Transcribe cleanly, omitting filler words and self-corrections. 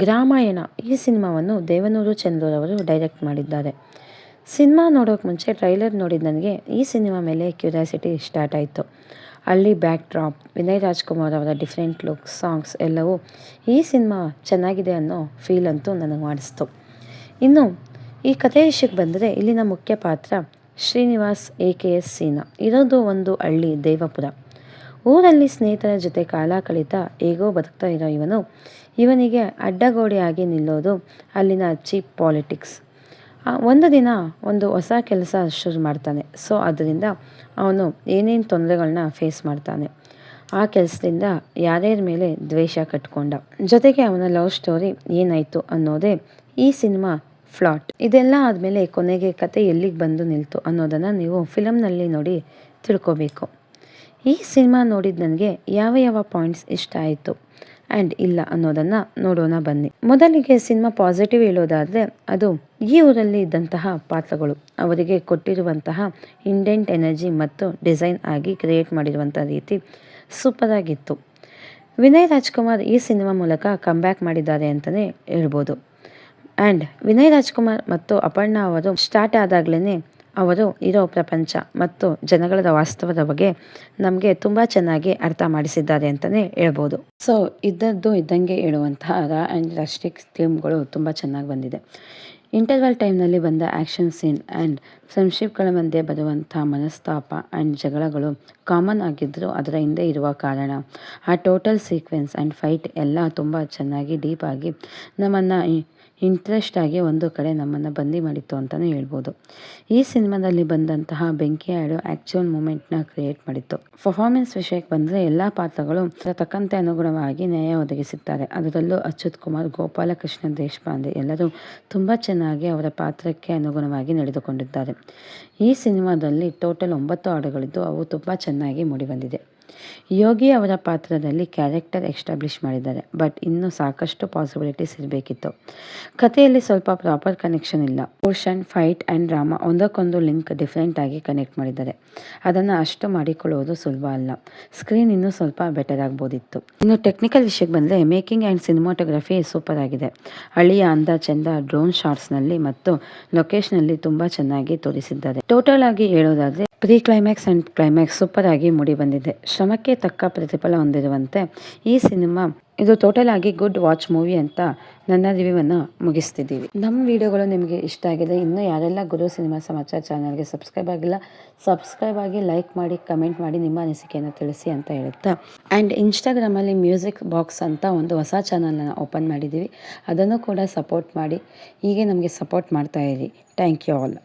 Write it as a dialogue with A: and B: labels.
A: ಗ್ರಾಮಾಯಣ ಈ ಸಿನಿಮಾವನ್ನು ದೇವನೂರು ಚಂದ್ರರವರು ಡೈರೆಕ್ಟ್ ಮಾಡಿದ್ದಾರೆ. ಸಿನಿಮಾ ನೋಡೋಕೆ ಮುಂಚೆ ಟ್ರೈಲರ್ ನೋಡಿದ ನನಗೆ ಈ ಸಿನಿಮಾ ಮೇಲೆ ಕ್ಯೂರಿಯಾಸಿಟಿ ಸ್ಟಾರ್ಟ್ ಆಯಿತು. ಹಳ್ಳಿ ಬ್ಯಾಕ್ ಡ್ರಾಪ್, ವಿನಯ್ ರಾಜ್ಕುಮಾರ್ ಅವರ ಡಿಫ್ರೆಂಟ್ ಲುಕ್, ಸಾಂಗ್ಸ್ ಎಲ್ಲವೂ ಈ ಸಿನಿಮಾ ಚೆನ್ನಾಗಿದೆ ಅನ್ನೋ ಫೀಲ್ ಅಂತೂ ನನಗೆ ಮಾಡಿಸ್ತು. ಇನ್ನು ಈ ಕಥೆ ವಿಷಯಕ್ಕೆ ಬಂದರೆ ಇಲ್ಲಿನ ಮುಖ್ಯ ಪಾತ್ರ ಶ್ರೀನಿವಾಸ್ AKS ಸೀನಾ. ಇರೋದು ಒಂದು ಹಳ್ಳಿ ದೇವಪುರ. ಊರಲ್ಲಿ ಸ್ನೇಹಿತರ ಜೊತೆ ಕಾಲ ಕಳೀತಾ ಹೇಗೋ ಬದುಕ್ತಾ ಇರೋ ಇವನಿಗೆ ಅಡ್ಡಗೋಡೆಯಾಗಿ ನಿಲ್ಲೋದು ಅಲ್ಲಿನ ಚೀಪ್ ಪಾಲಿಟಿಕ್ಸ್. ಒಂದು ದಿನ ಒಂದು ಹೊಸ ಕೆಲಸ ಶುರು ಮಾಡ್ತಾನೆ. ಸೊ ಅದರಿಂದ ಅವನು ಏನೇನು ತೊಂದರೆಗಳನ್ನ ಫೇಸ್ ಮಾಡ್ತಾನೆ. ಆ ಕೆಲಸದಿಂದ ಯಾರ್ಯಾರ ಮೇಲೆ ದ್ವೇಷ ಕಟ್ಕೊಂಡ, ಜೊತೆಗೆ ಅವನ ಲವ್ ಸ್ಟೋರಿ ಏನಾಯಿತು ಅನ್ನೋದೇ ಈ ಸಿನಿಮಾ ಫ್ಲಾಟ್. ಇದೆಲ್ಲ ಆದಮೇಲೆ ಕೊನೆಗೆ ಕತೆ ಎಲ್ಲಿಗೆ ಬಂದು ನಿಲ್ತು ಅನ್ನೋದನ್ನು ನೀವು ಫಿಲಮ್ನಲ್ಲಿ ನೋಡಿ ತಿಳ್ಕೊಬೇಕು. ಈ ಸಿನಿಮಾ ನೋಡಿದ ನನಗೆ ಯಾವ ಯಾವ ಪಾಯಿಂಟ್ಸ್ ಇಷ್ಟ ಆಯಿತು ಆ್ಯಂಡ್ ಇಲ್ಲ ಅನ್ನೋದನ್ನು ನೋಡೋಣ ಬನ್ನಿ. ಮೊದಲಿಗೆ ಸಿನಿಮಾ ಪಾಸಿಟಿವ್ ಹೇಳೋದಾದರೆ ಅದು ಈ ಊರಲ್ಲಿ ಇದ್ದಂತಹ ಪಾತ್ರಗಳು, ಅವರಿಗೆ ಕೊಟ್ಟಿರುವಂತಹ ಇಂಡೆಂಟ್ ಎನರ್ಜಿ ಮತ್ತು ಡಿಸೈನ್ ಆಗಿ ಕ್ರಿಯೇಟ್ ಮಾಡಿರುವಂಥ ರೀತಿ ಸೂಪರಾಗಿತ್ತು. ವಿನಯ್ ರಾಜ್ಕುಮಾರ್ ಈ ಸಿನಿಮಾ ಮೂಲಕ ಕಂಬ್ಯಾಕ್ ಮಾಡಿದ್ದಾರೆ ಅಂತಲೇ ಹೇಳ್ಬೋದು. ಆ್ಯಂಡ್ ವಿನಯ್ ರಾಜ್ಕುಮಾರ್ ಮತ್ತು ಅಪರ್ಣಾ ಅವರು ಸ್ಟಾರ್ಟ್ ಆದಾಗಲೇ ಅವರು ಇರೋ ಪ್ರಪಂಚ ಮತ್ತು ಜನಗಳ ವಾಸ್ತವದ ಬಗ್ಗೆ ನಮಗೆ ತುಂಬ ಚೆನ್ನಾಗಿ ಅರ್ಥ ಮಾಡಿಸಿದ್ದಾರೆ ಅಂತಲೇ ಹೇಳ್ಬೋದು. ಸೊ ಇದ್ದದ್ದು ಇದ್ದಂಗೆ ಹೇಳುವಂತಹ ರಾ ಆ್ಯಂಡ್ ರಸ್ಟಿಕ್ ಥೀಮ್ಗಳು ತುಂಬ ಚೆನ್ನಾಗಿ ಬಂದಿದೆ. ಇಂಟರ್ವಲ್ ಟೈಮ್ನಲ್ಲಿ ಬಂದ ಆ್ಯಕ್ಷನ್ ಸೀನ್ ಆ್ಯಂಡ್ ಫ್ರೆಂಡ್ಶಿಪ್ಗಳ ಮಧ್ಯೆ ಬರುವಂಥ ಮನಸ್ತಾಪ ಆ್ಯಂಡ್ ಜಗಳಗಳು ಕಾಮನ್ ಆಗಿದ್ದರೂ ಅದರ ಹಿಂದೆ ಇರುವ ಕಾರಣ, ಆ ಟೋಟಲ್ ಸೀಕ್ವೆನ್ಸ್ ಆ್ಯಂಡ್ ಫೈಟ್ ಎಲ್ಲ ತುಂಬ ಚೆನ್ನಾಗಿ ಡೀಪಾಗಿ ನಮ್ಮನ್ನು ಇಂಟ್ರೆಸ್ಟ್ ಆಗಿ ಒಂದು ಕಡೆ ನಮ್ಮನ್ನು ಬಂದಿ ಮಾಡಿತ್ತು ಅಂತಲೇ ಹೇಳ್ಬೋದು. ಈ ಸಿನಿಮಾದಲ್ಲಿ ಬಂದಂತಹ ಬೆಂಕಿ ಹಾಡು ಆ್ಯಕ್ಚುಯಲ್ ಮೂಮೆಂಟ್ನ ಕ್ರಿಯೇಟ್ ಮಾಡಿತ್ತು. ಪರ್ಫಾರ್ಮೆನ್ಸ್ ವಿಷಯಕ್ಕೆ ಬಂದರೆ ಎಲ್ಲ ಪಾತ್ರಗಳು ತಕ್ಕಂತೆ ಅನುಗುಣವಾಗಿ ನ್ಯಾಯ ಒದಗಿಸುತ್ತಾರೆ. ಅದರಲ್ಲೂ ಅಚ್ಯುತ್ ಕುಮಾರ್, ಗೋಪಾಲಕೃಷ್ಣ ದೇಶಪಾಂಡೆ ಎಲ್ಲರೂ ತುಂಬ ಚೆನ್ನಾಗಿ ಅವರ ಪಾತ್ರಕ್ಕೆ ಅನುಗುಣವಾಗಿ ನಡೆದುಕೊಂಡಿದ್ದಾರೆ. ಈ ಸಿನಿಮಾದಲ್ಲಿ ಟೋಟಲ್ 9 ಹಾಡುಗಳಿದ್ದು ಅವು ತುಂಬ ಚೆನ್ನಾಗಿ ಮೂಡಿಬಂದಿದೆ. ಯೋಗಿ ಅವರ ಪಾತ್ರದಲ್ಲಿ ಕ್ಯಾರೆಕ್ಟರ್ ಎಸ್ಟಾಬ್ಲಿಷ್ ಮಾಡಿದ್ದಾರೆ, ಬಟ್ ಇನ್ನೂ ಸಾಕಷ್ಟು ಪಾಸಿಬಿಲಿಟೀಸ್ ಇರಬೇಕಿತ್ತು. ಕಥೆಯಲ್ಲಿ ಸ್ವಲ್ಪ ಪ್ರಾಪರ್ ಕನೆಕ್ಷನ್ ಇಲ್ಲ. ಪೋರ್ಷನ್, ಫೈಟ್ ಆ್ಯಂಡ್ ಡ್ರಾಮಾ ಒಂದಕ್ಕೊಂದು ಲಿಂಕ್ ಡಿಫ್ರೆಂಟ್ ಆಗಿ ಕನೆಕ್ಟ್ ಮಾಡಿದ್ದಾರೆ. ಅದನ್ನು ಅಷ್ಟು ಮಾಡಿಕೊಳ್ಳುವುದು ಸುಲಭ ಅಲ್ಲ. ಸ್ಕ್ರೀನ್ ಇನ್ನೂ ಸ್ವಲ್ಪ ಬೆಟರ್ ಆಗ್ಬೋದಿತ್ತು. ಇನ್ನು ಟೆಕ್ನಿಕಲ್ ವಿಷಯಕ್ಕೆ ಬಂದರೆ ಮೇಕಿಂಗ್ ಆ್ಯಂಡ್ ಸಿನಿಮಾಟೋಗ್ರಫಿ ಸೂಪರ್ ಆಗಿದೆ. ಹಳ್ಳಿಯ ಅಂದ ಚಂದ ಡ್ರೋನ್ ಶಾಟ್ಸ್ನಲ್ಲಿ ಮತ್ತು ಲೊಕೇಶನಲ್ಲಿ ತುಂಬ ಚೆನ್ನಾಗಿ ತೋರಿಸಿದ್ದಾರೆ. ಟೋಟಲ್ ಆಗಿ ಹೇಳೋದಾದರೆ pre climax and climax super ಆಗಿ ಮೂಡಿ ಬಂದಿದೆ. ಶ್ರಮಕ್ಕೆ ತಕ್ಕ ಪ್ರತಿಫಲ ಹೊಂದಿರುವಂತೆ ಈ ಸಿನಿಮಾ ಇದು ಟೋಟಲ್ ಆಗಿ ಗುಡ್ ವಾಚ್ ಮೂವಿ ಅಂತ ನನ್ನ ರಿವ್ಯೂವನ್ನು ಮುಗಿಸ್ತಿದ್ದೀವಿ. ನಮ್ಮ ವಿಡಿಯೋಗಳು ನಿಮಗೆ ಇಷ್ಟ ಆಗಿದೆ. ಇನ್ನೂ ಯಾರೆಲ್ಲ ಗುರು ಸಿನಿಮಾ ಸಮಾಚಾರ ಚಾನಲ್ಗೆ ಸಬ್ಸ್ಕ್ರೈಬ್ ಆಗಿಲ್ಲ, ಸಬ್ಸ್ಕ್ರೈಬ್ ಆಗಿ, ಲೈಕ್ ಮಾಡಿ, ಕಮೆಂಟ್ ಮಾಡಿ, ನಿಮ್ಮ ಅನಿಸಿಕೆಯನ್ನು ತಿಳಿಸಿ ಅಂತ ಹೇಳುತ್ತಾ, ಆ್ಯಂಡ್ ಇನ್ಸ್ಟಾಗ್ರಾಮಲ್ಲಿ ಮ್ಯೂಸಿಕ್ ಬಾಕ್ಸ್ ಅಂತ ಒಂದು ಹೊಸ ಚಾನಲ್ನ ಓಪನ್ ಮಾಡಿದ್ದೀವಿ. ಅದನ್ನು ಕೂಡ ಸಪೋರ್ಟ್ ಮಾಡಿ, ಹೀಗೆ ನಮಗೆ ಸಪೋರ್ಟ್ ಮಾಡ್ತಾ ಇರಿ. Thank you all.